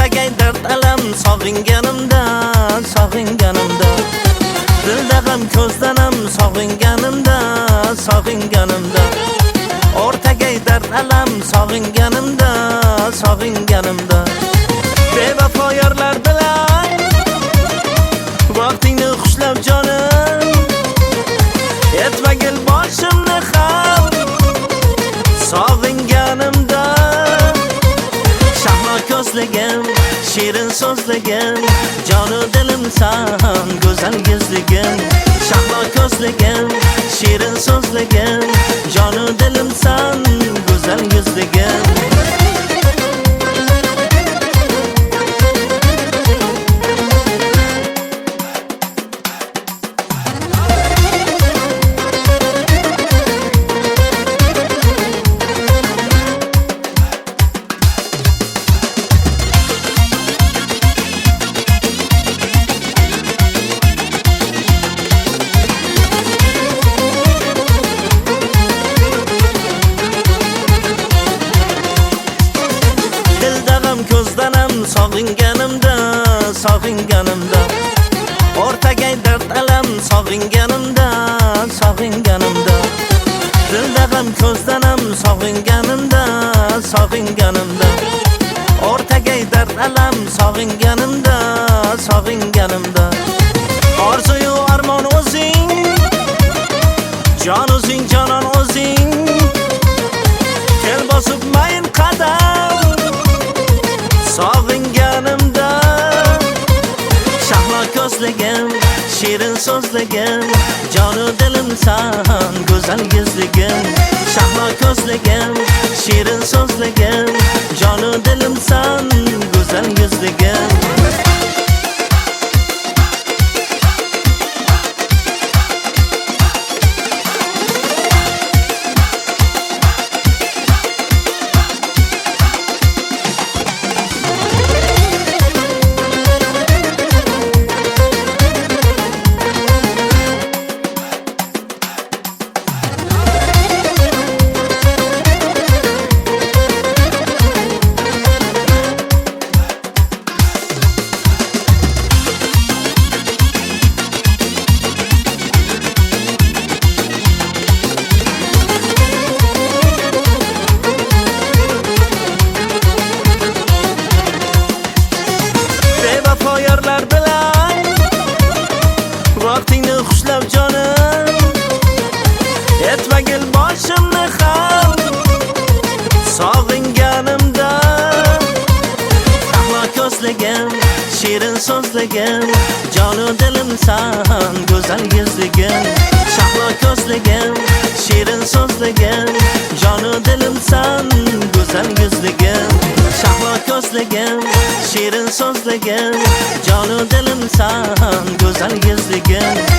o'rtaga dard alam sog'inganimda, sog'inganimda. Dilda g'am ko'zdan ham sog'inganimda, sog'inganimda. O'rtaga dard alam sog'inganimda, sog'inganimda. Bevafo yorlar bilan vaqtingni xushlab jonim, etmagil boshimni ham sog'inganimda. Shahlo ko'zligim, shirin so'zligim, jonu dilimsan, go'zal yuzligim. Shahlo ko'zligim, shirin so'zligim, jonu dilimsan, go'zal yuzligim. Ko'zdan ham sog'inganimda, sog'inganimda. O'rtaga dard alam sog'inganimda, sog'inganimda. Dilda ham ko'zdan ham sog'inganimda, sog'inganimda. O'rtaga dard alam sog'inganimda, sog'inganimda. Orzu-yu armon o'zing, jon o'zing, jonon o'zing. Kel bosib mayin qadam sog'inganimda. Shahlo ko'zligim, shirin so'zligim, jonu dilimsan, go'zal yuzligim. Shahlo ko'zligim, shirin so'zligim, jonu dilimsan, go'zal yuzligim. Yorlar bilan vaqtingni xushlab jonim, etmagil boshimni ham sog'inganimda. Shahlo ko'zligim, shirin so'zligim, jonu dilimsan, go'zal yuzligim. Shahlo ko'zligim, shirin so'zligim, jonu dilimsan, go'zal yuzligim. Shahlo ko'zligim, shirin so'zligim, jonu dilimsan, go'zal yuzligim.